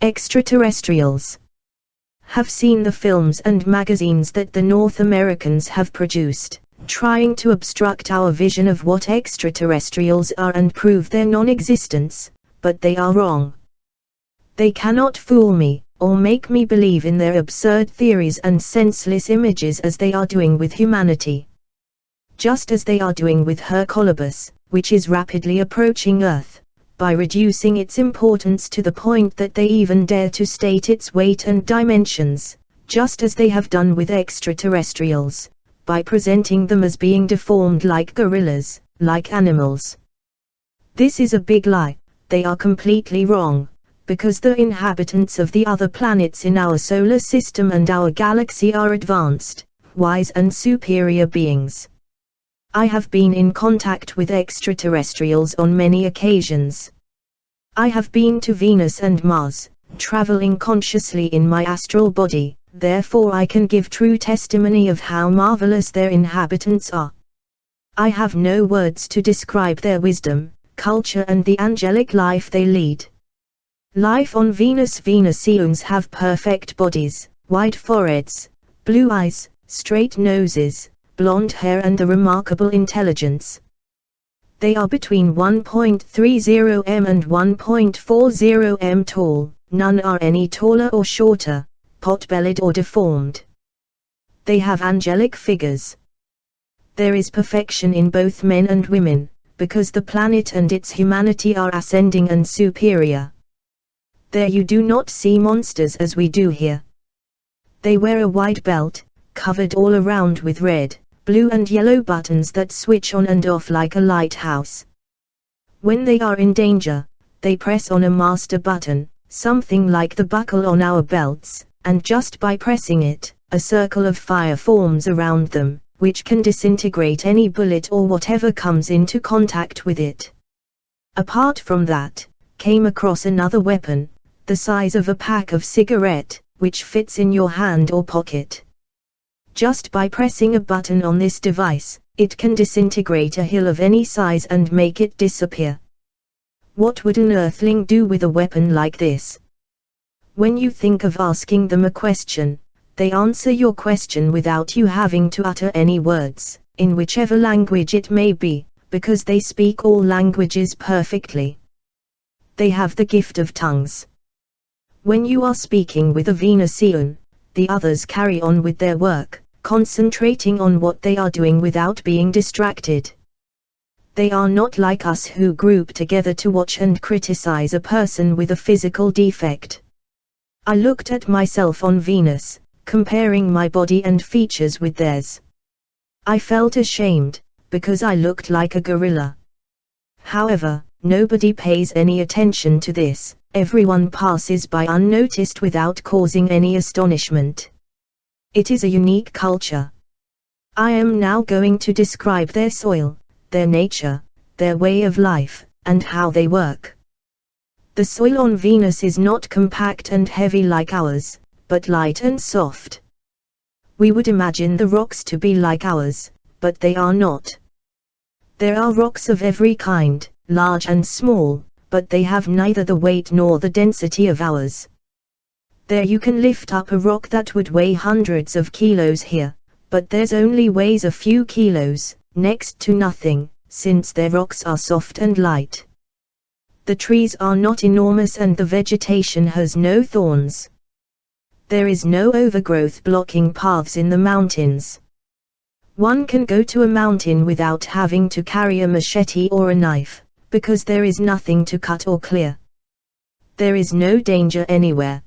Extraterrestrials. Have seen the films and magazines that the North Americans have produced, trying to obstruct our vision of what extraterrestrials are and prove their non-existence, but they are wrong. They cannot fool me, or make me believe in their absurd theories and senseless images as they are doing with humanity. Just as they are doing with Hercolobus, which is rapidly approaching Earth, by reducing its importance to the point that they even dare to state its weight and dimensions, just as they have done with extraterrestrials, by presenting them as being deformed like gorillas, like animals. This is a big lie. They are completely wrong, because the inhabitants of the other planets in our solar system and our galaxy are advanced, wise and superior beings. I have been in contact with extraterrestrials on many occasions. I have been to Venus and Mars, traveling consciously in my astral body, therefore I can give true testimony of how marvelous their inhabitants are. I have no words to describe their wisdom, culture and the angelic life they lead. Life on Venus. Venusians have perfect bodies, wide foreheads, blue eyes, straight noses, blonde hair and a remarkable intelligence. They are between 1.30 m and 1.40 m tall, none are any taller or shorter, pot-bellied or deformed. They have angelic figures. There is perfection in both men and women, because the planet and its humanity are ascending and superior. There you do not see monsters as we do here. They wear a white belt, covered all around with red, blue and yellow buttons that switch on and off like a lighthouse. When they are in danger, they press on a master button, something like the buckle on our belts, and just by pressing it, a circle of fire forms around them, which can disintegrate any bullet or whatever comes into contact with it. Apart from that, came across another weapon, the size of a pack of cigarette, which fits in your hand or pocket. Just by pressing a button on this device, it can disintegrate a hill of any size and make it disappear. What would an earthling do with a weapon like this? When you think of asking them a question, they answer your question without you having to utter any words, in whichever language it may be, because they speak all languages perfectly. They have the gift of tongues. When you are speaking with a Venusian, the others carry on with their work, concentrating on what they are doing without being distracted. They are not like us who group together to watch and criticize a person with a physical defect. I looked at myself on Venus, comparing my body and features with theirs. I felt ashamed, because I looked like a gorilla. However, nobody pays any attention to this. Everyone passes by unnoticed without causing any astonishment. It is a unique culture. I am now going to describe their soil, their nature, their way of life, and how they work. The soil on Venus is not compact and heavy like ours, but light and soft. We would imagine the rocks to be like ours, but they are not. There are rocks of every kind, large and small, but they have neither the weight nor the density of ours. There you can lift up a rock that would weigh hundreds of kilos here, but theirs only weighs a few kilos, next to nothing, since their rocks are soft and light. The trees are not enormous and the vegetation has no thorns. There is no overgrowth blocking paths in the mountains. One can go to a mountain without having to carry a machete or a knife, because there is nothing to cut or clear. There is no danger anywhere.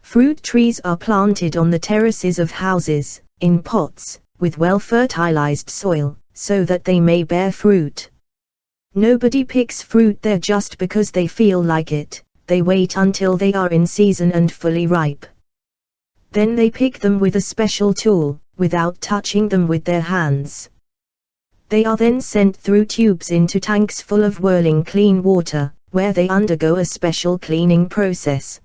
Fruit trees are planted on the terraces of houses, in pots, with well-fertilized soil, so that they may bear fruit. Nobody picks fruit there just because they feel like it, they wait until they are in season and fully ripe. Then they pick them with a special tool, without touching them with their hands. They are then sent through tubes into tanks full of whirling clean water, where they undergo a special cleaning process.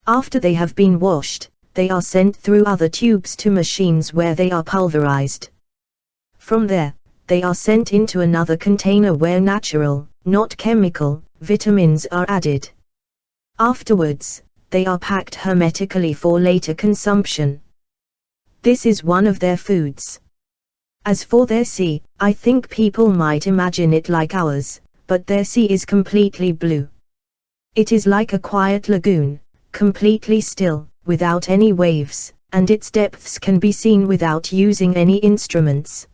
After they have been washed, they are sent through other tubes to machines where they are pulverized. From there, they are sent into another container where natural, not chemical, vitamins are added. Afterwards, they are packed hermetically for later consumption. This is one of their foods. As for their sea, I think people might imagine it like ours, but their sea is completely blue. It is like a quiet lagoon, completely still, without any waves, and its depths can be seen without using any instruments.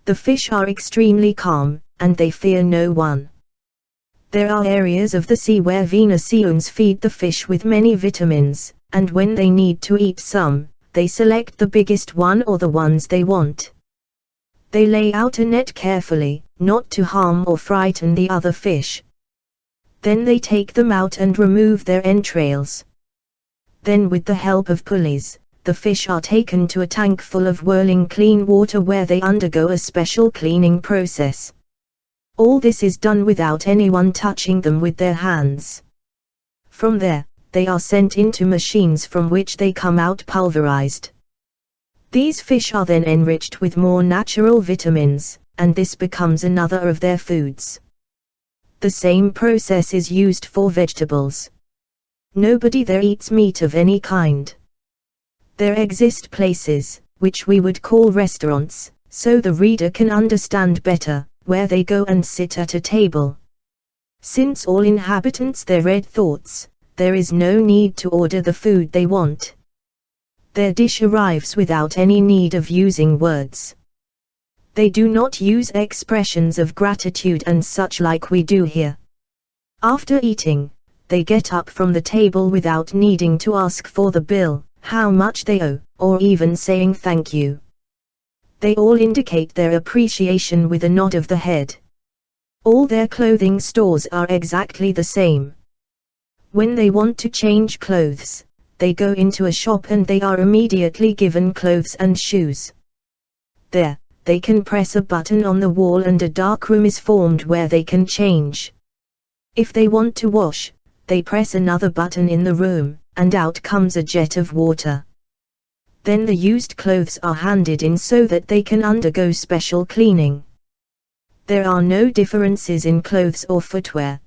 The fish are extremely calm, and they fear no one. There are areas of the sea where Venusians feed the fish with many vitamins, and when they need to eat some, they select the biggest one or the ones they want. They lay out a net carefully, not to harm or frighten the other fish. Then they take them out and remove their entrails. Then with the help of pulleys, the fish are taken to a tank full of whirling clean water where they undergo a special cleaning process. All this is done without anyone touching them with their hands. From there, they are sent into machines from which they come out pulverized. These fish are then enriched with more natural vitamins, and this becomes another of their foods. The same process is used for vegetables. Nobody there eats meat of any kind. There exist places, which we would call restaurants, so the reader can understand better, where they go and sit at a table. Since all inhabitants there read thoughts, there is no need to order the food they want. Their dish arrives without any need of using words. They do not use expressions of gratitude and such like we do here. After eating, they get up from the table without needing to ask for the bill, how much they owe, or even saying thank you. They all indicate their appreciation with a nod of the head. All their clothing stores are exactly the same. When they want to change clothes, they go into a shop and they are immediately given clothes and shoes. There, they can press a button on the wall and a dark room is formed where they can change. If they want to wash, they press another button in the room, and out comes a jet of water. Then the used clothes are handed in so that they can undergo special cleaning. There are no differences in clothes or footwear.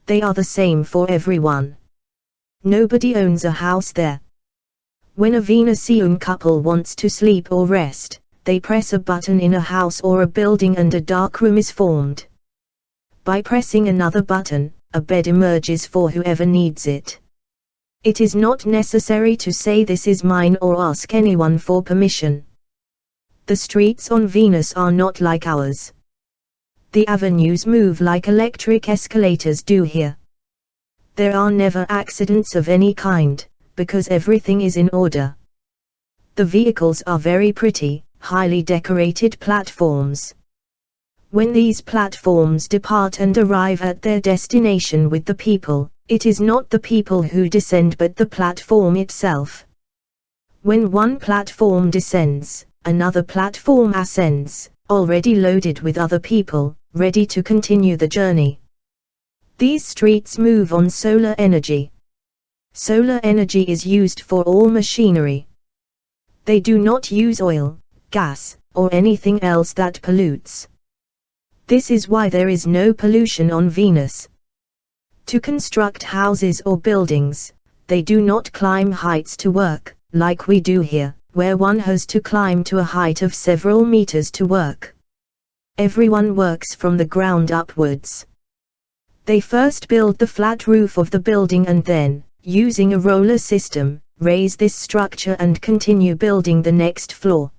They are the same for everyone. Nobody owns a house there. When a Venusian couple wants to sleep or rest, they press a button in a house or a building and a dark room is formed. By pressing another button, a bed emerges for whoever needs it. It is not necessary to say this is mine or ask anyone for permission. The streets on Venus are not like ours. The avenues move like electric escalators do here. There are never accidents of any kind, because everything is in order. The vehicles are very pretty, highly decorated platforms. When these platforms depart and arrive at their destination with the people, it is not the people who descend but the platform itself. When one platform descends, another platform ascends, already loaded with other people, ready to continue the journey. These streets move on solar energy. Solar energy is used for all machinery. They do not use oil, gas, or anything else that pollutes. This is why there is no pollution on Venus. To construct houses or buildings, they do not climb heights to work, like we do here, where one has to climb to a height of several meters to work. Everyone works from the ground upwards. They first build the flat roof of the building and then, using a roller system, raise this structure and continue building the next floor.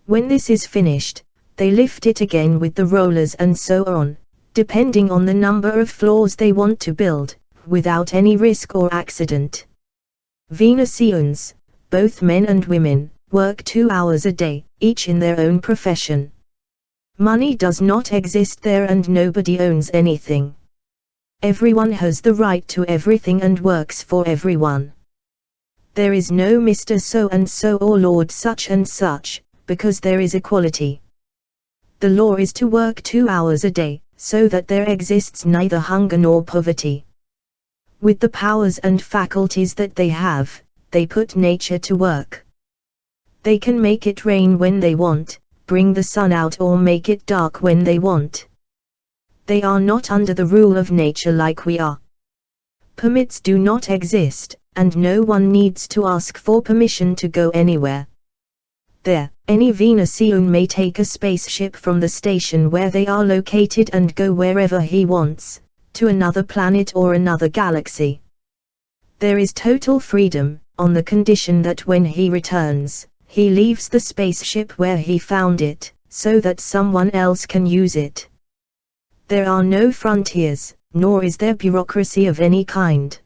When this is finished, they lift it again with the rollers and so on, depending on the number of floors they want to build, without any risk or accident. Venusians, both men and women, work 2 hours a day, each in their own profession. Money does not exist there and nobody owns anything. Everyone has the right to everything and works for everyone. There is no Mr. So-and-so or Lord such and such, because there is equality. The law is to work 2 hours a day, so that there exists neither hunger nor poverty. With the powers and faculties that they have, they put nature to work. They can make it rain when they want, bring the sun out or make it dark when they want. They are not under the rule of nature like we are. Permits do not exist, and no one needs to ask for permission to go anywhere. There, any Venusian may take a spaceship from the station where they are located and go wherever he wants, to another planet or another galaxy. There is total freedom, on the condition that when he returns, he leaves the spaceship where he found it, so that someone else can use it. There are no frontiers, nor is there bureaucracy of any kind.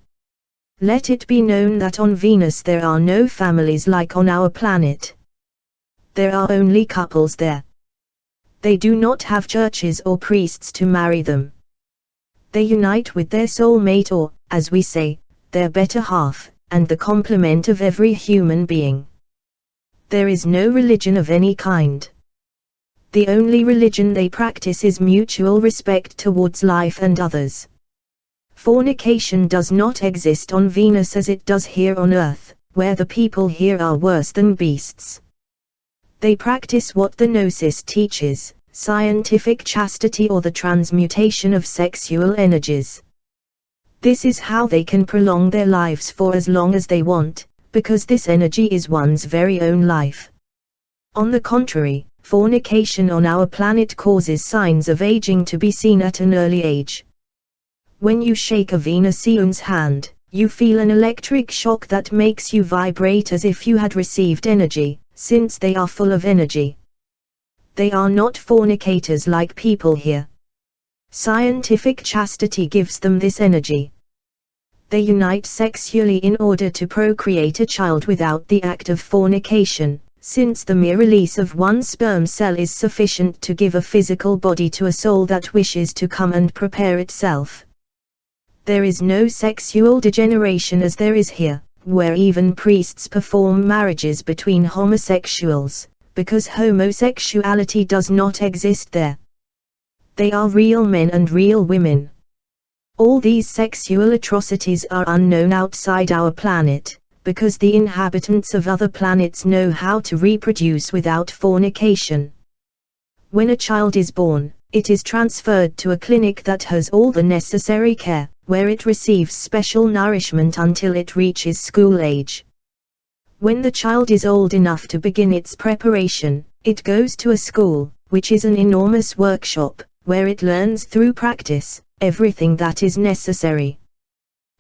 Let it be known that on Venus there are no families like on our planet. There are only couples there. They do not have churches or priests to marry them. They unite with their soulmate or, as we say, their better half, and the complement of every human being. There is no religion of any kind. The only religion they practice is mutual respect towards life and others. Fornication does not exist on Venus as it does here on Earth, where the people here are worse than beasts. They practice what the Gnosis teaches, scientific chastity or the transmutation of sexual energies. This is how they can prolong their lives for as long as they want, because this energy is one's very own life. On the contrary, fornication on our planet causes signs of aging to be seen at an early age. When you shake a Venusian's hand, you feel an electric shock that makes you vibrate as if you had received energy, since they are full of energy. They are not fornicators like people here. Scientific chastity gives them this energy. They unite sexually in order to procreate a child without the act of fornication, since the mere release of one sperm cell is sufficient to give a physical body to a soul that wishes to come and prepare itself. There is no sexual degeneration as there is here, where even priests perform marriages between homosexuals, because homosexuality does not exist there. They are real men and real women. All these sexual atrocities are unknown outside our planet, because the inhabitants of other planets know how to reproduce without fornication. When a child is born, it is transferred to a clinic that has all the necessary care, where it receives special nourishment until it reaches school age. When the child is old enough to begin its preparation, it goes to a school, which is an enormous workshop, where it learns through practice everything that is necessary.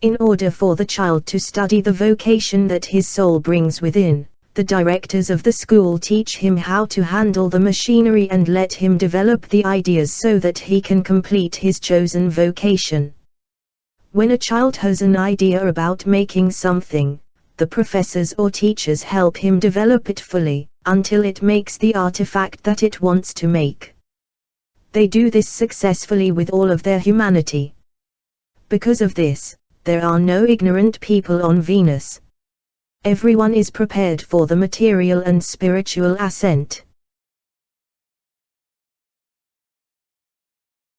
In order for the child to study the vocation that his soul brings within, the directors of the school teach him how to handle the machinery and let him develop the ideas so that he can complete his chosen vocation. When a child has an idea about making something, the professors or teachers help him develop it fully, until it makes the artifact that it wants to make. They do this successfully with all of their humanity. Because of this, there are no ignorant people on Venus. Everyone is prepared for the material and spiritual ascent.